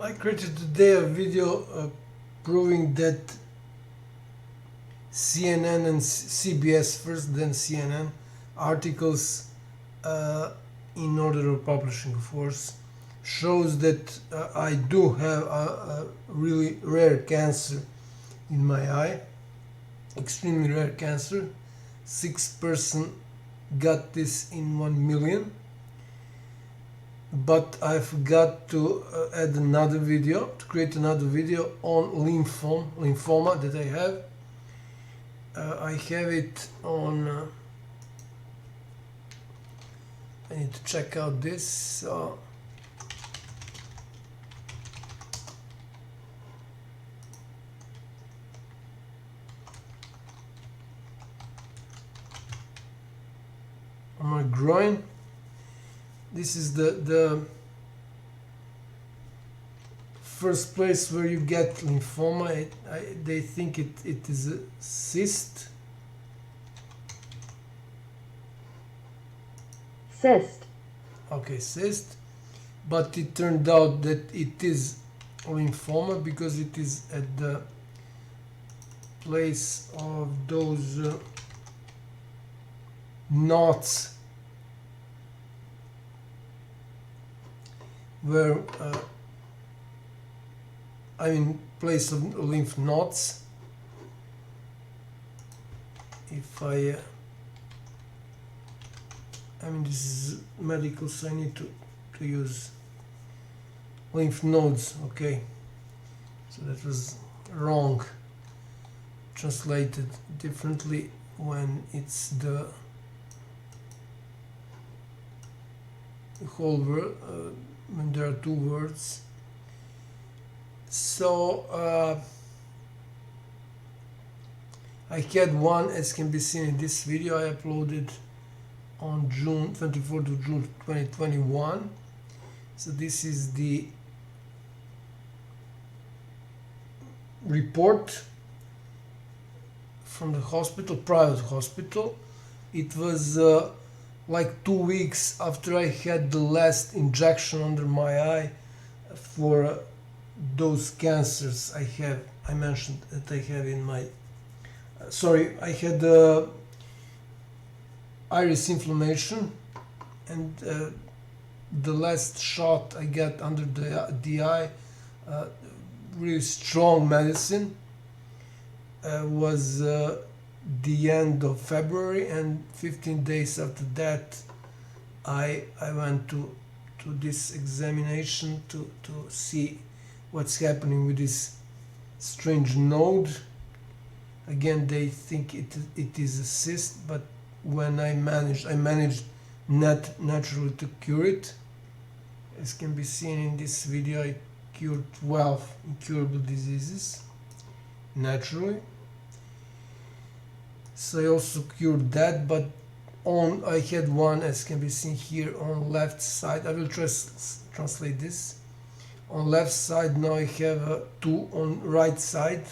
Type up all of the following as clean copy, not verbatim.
I created today a video proving that CNN and CBS, first then CNN, articles in order of publishing, of course, shows that I do have a really rare cancer in my eye, extremely rare cancer. 6% got this in 1 million. But I've got to add another video, to create another video on lymphoma that I have. I have it on, I need to check out this. On my groin. This is the first place where you get lymphoma. They think it is a cyst. Cyst. Okay, cyst. But it turned out that it is lymphoma because it is at the place of those knots where I mean place of lymph nodes. If I mean this is medical, so I need to use lymph nodes. Okay, so that was wrong, translated differently when it's the whole word, when there are two words. So I had one, as can be seen in this video I uploaded on June 24th of June 2021. So this is the report from the hospital, private hospital. It was like 2 weeks after I had the last injection under my eye for those cancers I mentioned that I have in my I had iris inflammation, and the last shot I got under the eye, really strong medicine, was the end of February, and 15 days after that I went to this examination to see what's happening with this strange node. Again, they think it is a cyst, but when I managed naturally to cure it. As can be seen in this video, I cured 12 incurable diseases naturally. So I also cured that, but I had one, as can be seen here, on left side. I will translate this. On left side now I have 2 on right side.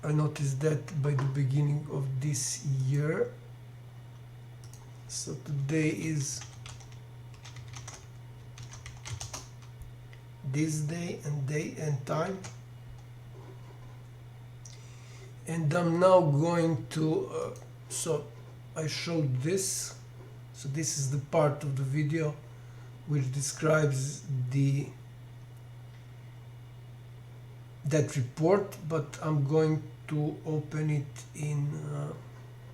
I noticed that by the beginning of this year. So today is this day and time. And I'm now going to, so I showed this. So this is the part of the video which describes that report, but I'm going to open it in,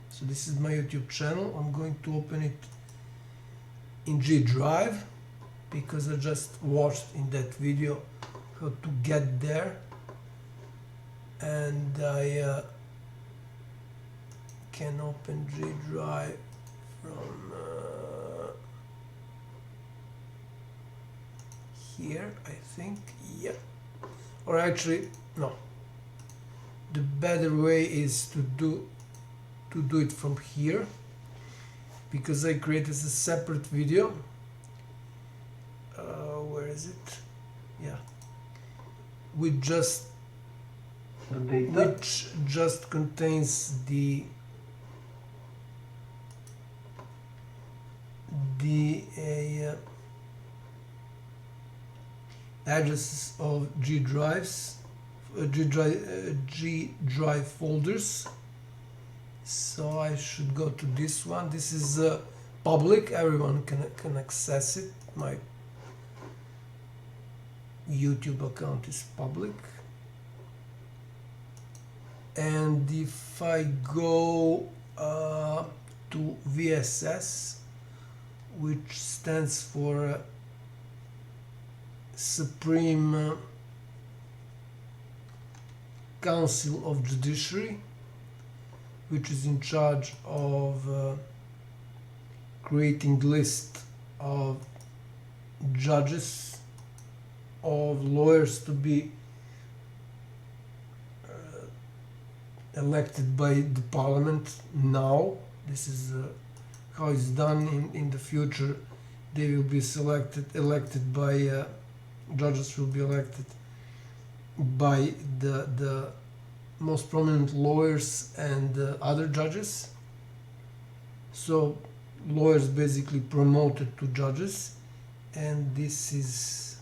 so this is my YouTube channel. I'm going to open it in G Drive because I just watched in that video how to get there, and I can open G Drive from here, I think. Yeah, or actually no, the better way is to do it from here, because I created a separate video. Where is it? Yeah, which just contains the addresses of G drives, G drive folders. So I should go to this one. This is public, everyone can access it. My YouTube account is public. And if I go to VSS, which stands for Supreme Council of Judiciary, which is in charge of creating list of judges, of lawyers to be elected by the parliament now. This is how it's done. In the future they will be elected by judges will be elected by the most prominent lawyers and other judges. So lawyers basically promoted to judges, and this is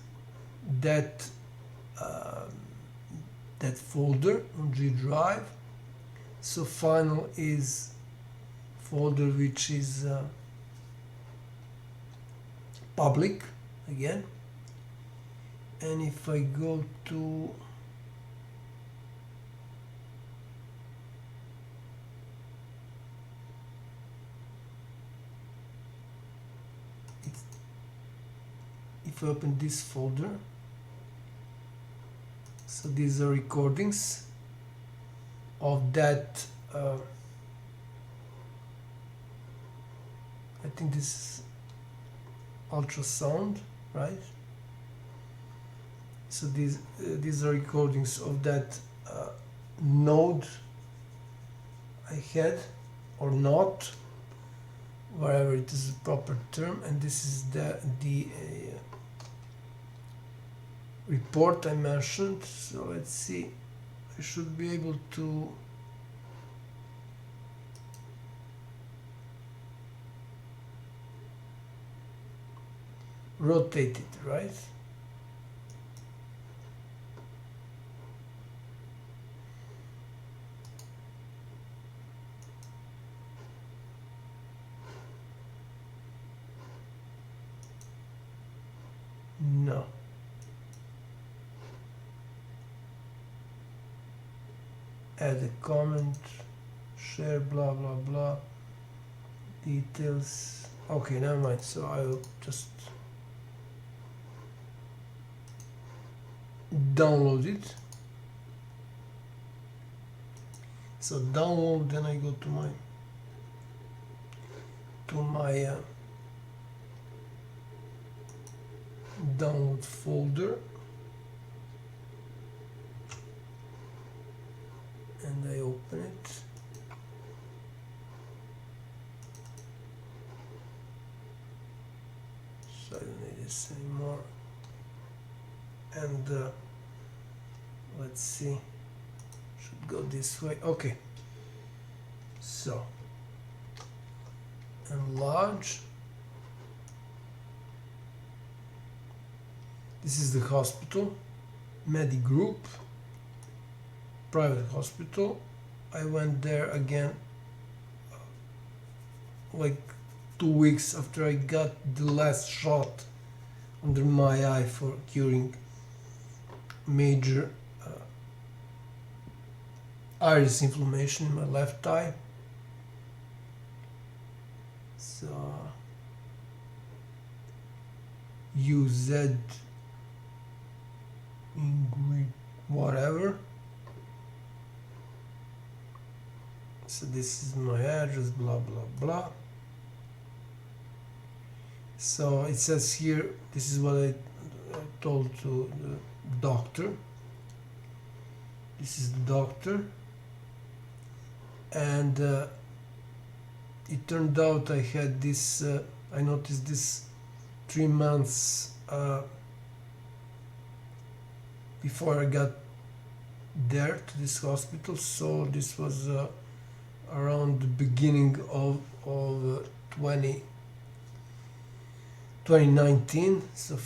that that folder on G drive. So final is folder which is public again. And if I go to if I open this folder, so these are recordings of that I think this is ultrasound, right? So these are recordings of that node I had, or not, wherever it is a proper term. And this is the report I mentioned. So let's see, I should be able to rotate it, right? No. Add a comment, share, blah blah blah, details. Okay, never mind. So I will just download it. So download, then I go to my download folder, and I open it. So I don't need this anymore. And let's see, should go this way. Okay, so enlarge. This is the hospital, Medi Group, private hospital. I went there again like 2 weeks after I got the last shot under my eye for curing major iris inflammation in my left eye. So UZ whatever. So this is my address, blah blah blah. So it says here, this is what I told to the doctor. This is the doctor, and it turned out I had this, I noticed this 3 months before I got there to this hospital. So this was around the beginning of 2019, so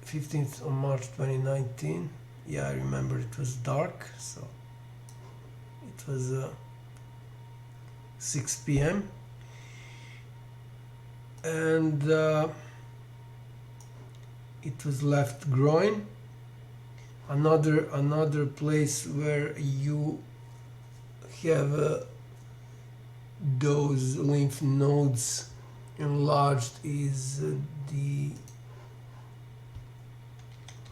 15th of March 2019. Yeah, I remember it was dark, so it was 6 p.m. and it was left groin. Another place where you have those lymph nodes enlarged is the,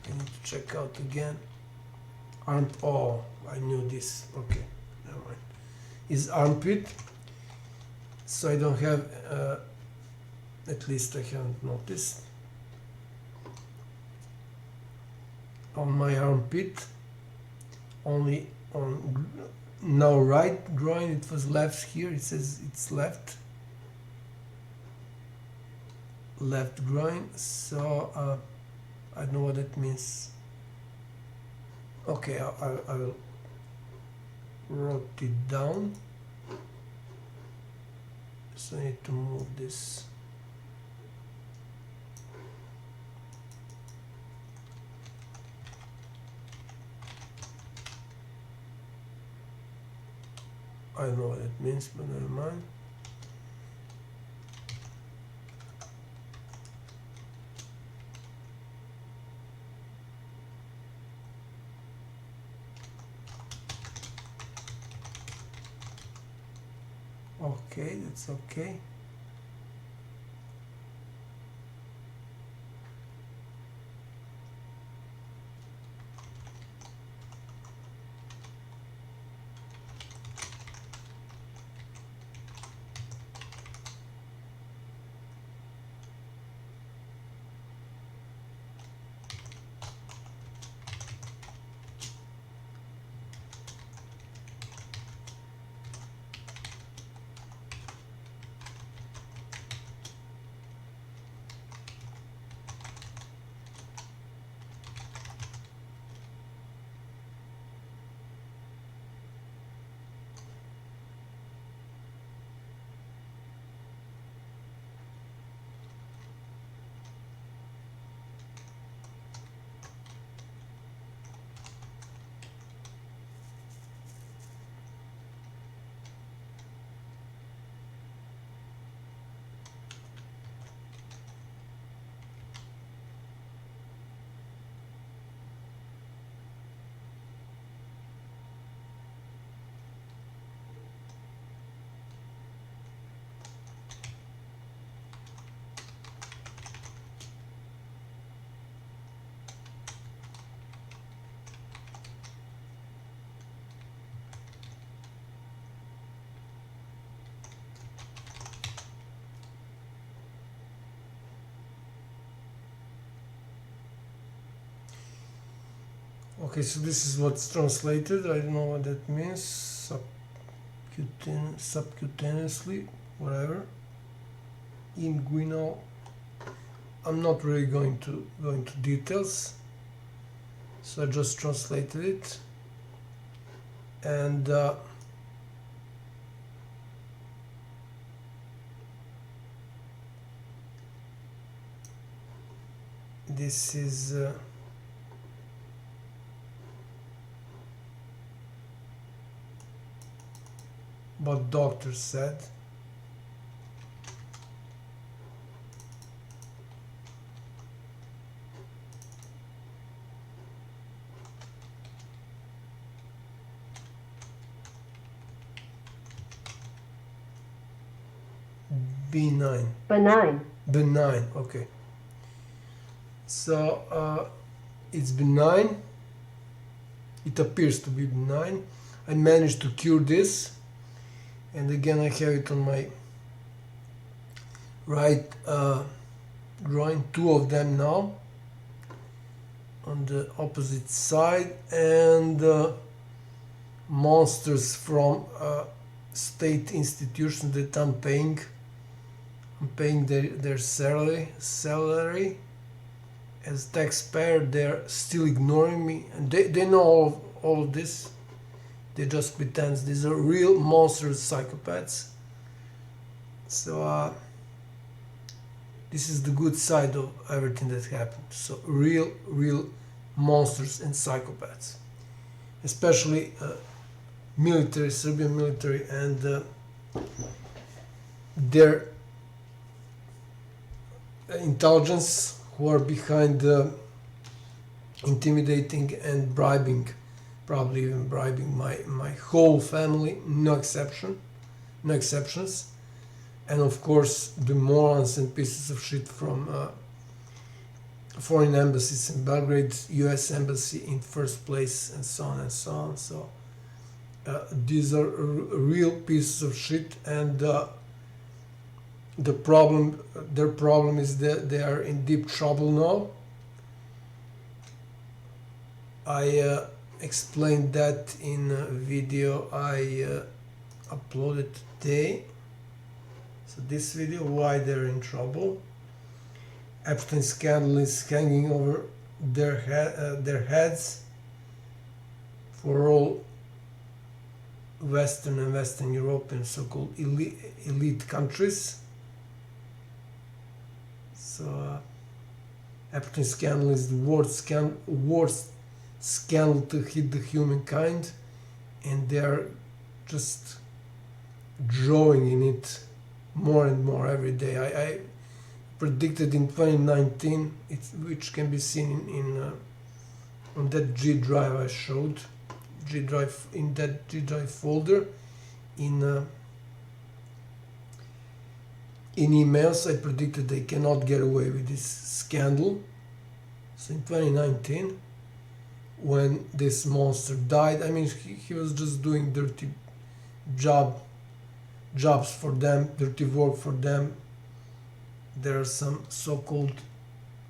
I need to check out again. Oh, I knew this. Okay, never mind. Is armpit. So I don't have, at least I haven't noticed. On my armpit, only on now right groin. It was left here. It says it's left groin. So I don't know what that means. Okay, I will write it down. So I need to move this. I don't know what it means, but never mind. Okay, that's okay. Okay, so this is what's translated. I don't know what that means. Subcutaneously, whatever. Inguinal. I'm not really going to go into details. So I just translated it. And this is what doctor said. Benign, okay. So it's benign. It appears to be benign. I managed to cure this. And again, I have it on my right groin, two of them now, on the opposite side, and monsters from state institutions that I'm paying their salary as taxpayer. They're still ignoring me, and they know all of this. They just pretend. These are real monstrous psychopaths. So This is the good side of everything that happened. So real monsters and psychopaths, especially military, Serbian military, and their intelligence, who are behind intimidating and bribing, probably even bribing my whole family, no exceptions, and of course the morons and pieces of shit from foreign embassies in Belgrade, U.S. embassy in first place, and so on and so on. So these are real pieces of shit, and their problem is that they are in deep trouble now. I explained that in a video I uploaded today. So this video, why they're in trouble. Epstein scandal is hanging over their heads for all Western and Western European so-called elite countries. So Epstein scandal is the worst scandal to hit the humankind, and they are just drawing in it more and more every day. I predicted in 2019, which can be seen in on that G drive I showed, in that G drive folder, in emails. I predicted they cannot get away with this scandal. So in 2019, when this monster died, I mean, he was just doing dirty jobs for them, dirty work for them. There are some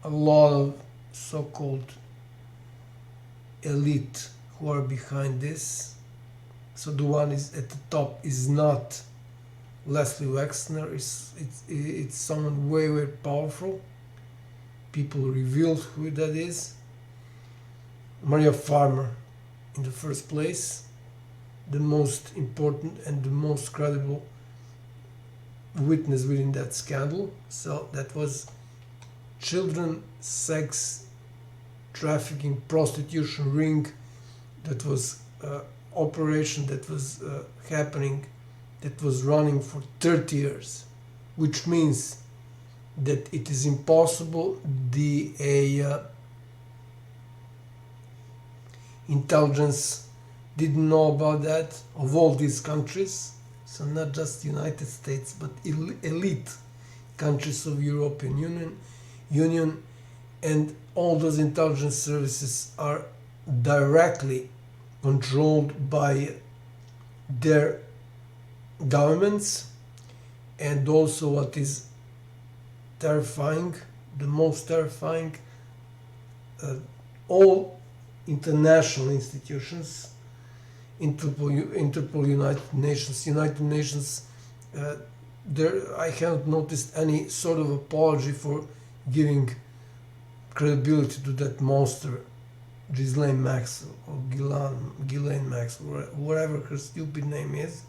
a lot of so-called elite who are behind this. So the one is at the top is not Leslie Wexner. It's someone way powerful. People revealed who that is. Maria Farmer, in the first place, the most important and the most credible witness within that scandal. So that was children sex trafficking, prostitution ring, that was operation that was happening, that was running for 30 years, which means that it is impossible intelligence didn't know about that, of all these countries. So not just United States, but elite countries of European Union, and all those intelligence services are directly controlled by their governments. And also, what is terrifying, the most terrifying, all international institutions, Interpol, United Nations, I haven't noticed any sort of apology for giving credibility to that monster, Ghislaine Maxwell, or Ghislaine Maxwell, whatever her stupid name is.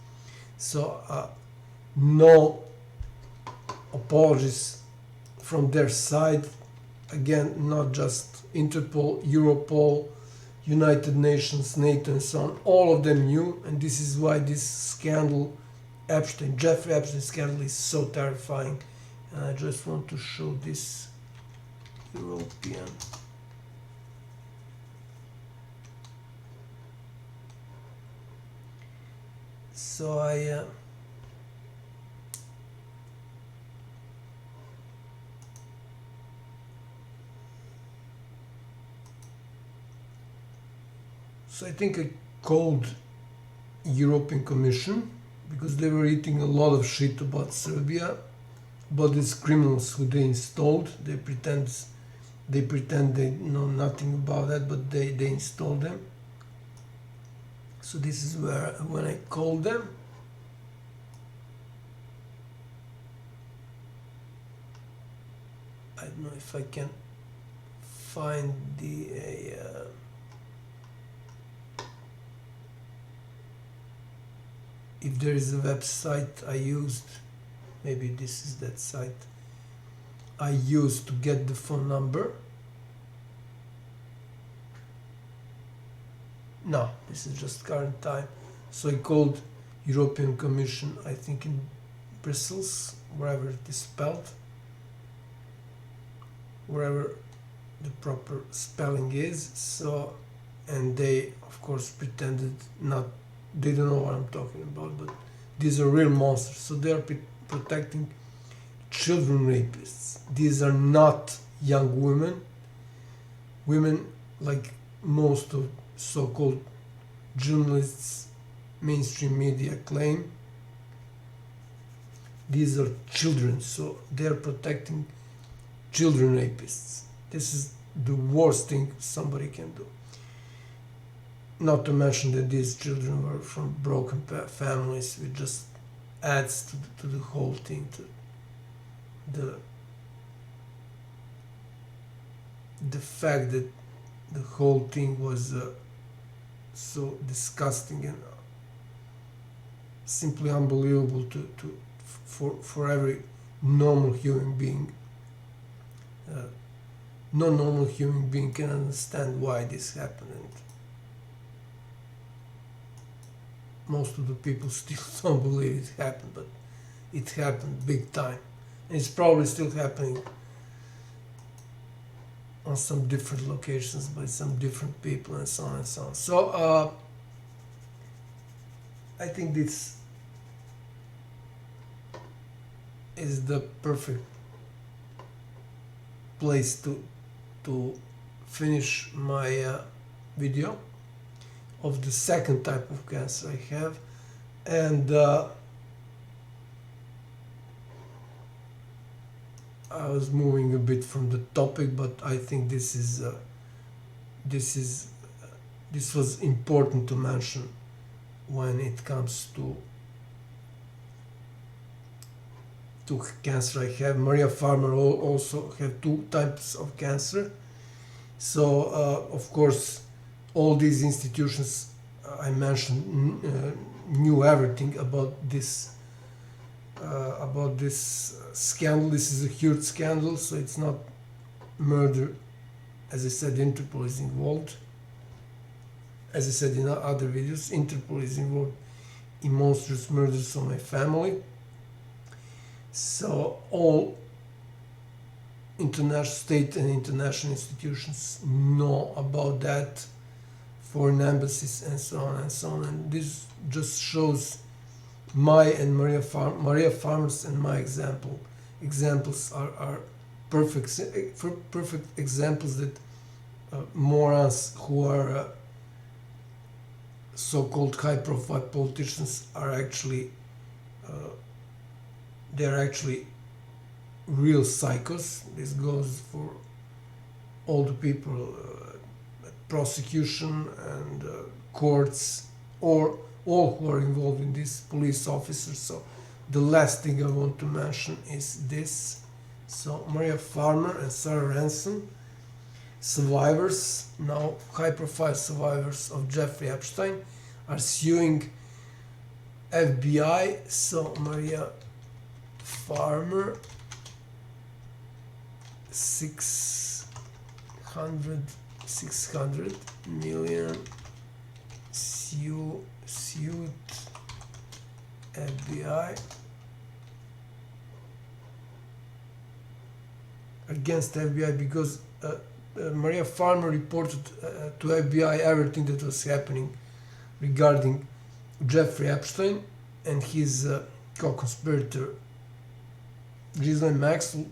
So no apologies from their side. Again, not just Interpol, Europol, United Nations, NATO, and so on. All of them knew, and this is why this scandal, Jeffrey Epstein scandal, is so terrifying. And I just want to show this European. So I think I called European Commission because they were eating a lot of shit about Serbia, about these criminals who they installed. They pretend they know nothing about that, but they installed them. So this is when I called them. I don't know if I can find if there is a website I used. Maybe this is that site. I used to get the phone number. No, this is just current time. So I called European Commission, I think in Brussels, wherever it is spelled, wherever the proper spelling is. So, and they of course pretended not, they don't know what I'm talking about, but these are real monsters. So they are protecting children rapists. These are not young women like most of so-called journalists, mainstream media claim. These are children, so they are protecting children rapists. This is the worst thing somebody can do. Not to mention that these children were from broken families, which just adds to the whole thing, to the fact that the whole thing was so disgusting and simply unbelievable for every normal human being. No normal human being can understand why this happened, and most of the people still don't believe it happened, but it happened big time, and it's probably still happening on some different locations by some different people, and so on and so on. So I think this is the perfect place to finish my video of the second type of cancer I have. And I was moving a bit from the topic, but I think this was important to mention when it comes to cancer I have. Maria Farmer also have two types of cancer. So of course all these institutions I mentioned knew everything about this scandal. This is a huge scandal, so it's not murder. As I said, Interpol is involved. As I said in other videos, Interpol is involved in monstrous murders on my family. So all international, state and international institutions know about that, foreign embassies and so on and so on. And this just shows my and Maria Farmer's and my examples are perfect examples that morons who are so-called high-profile politicians are actually they're actually real psychos. This goes for all the people at prosecution and courts, or all who are involved in this, police officers. So the last thing I want to mention is this. So Maria Farmer and Sarah Ransom, survivors, now high-profile survivors of Jeffrey Epstein, are suing FBI. So Maria Farmer, 600 million sued FBI against FBI because Maria Farmer reported to FBI everything that was happening regarding Jeffrey Epstein and his co-conspirator Ghislaine Maxwell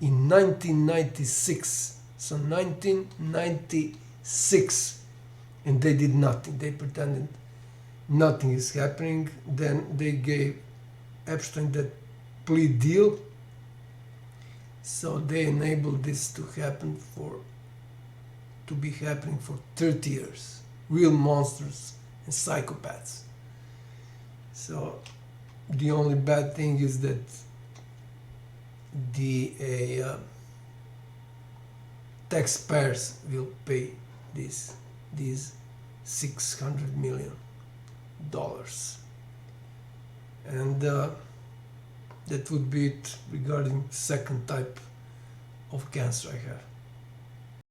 in 1996. So 1996, and they did nothing. They pretended nothing is happening. Then they gave Epstein that plea deal. So they enabled this to happen to be happening for 30 years. Real monsters and psychopaths. So the only bad thing is that the taxpayers will pay these $600 million, and that would be it regarding second type of cancer I have.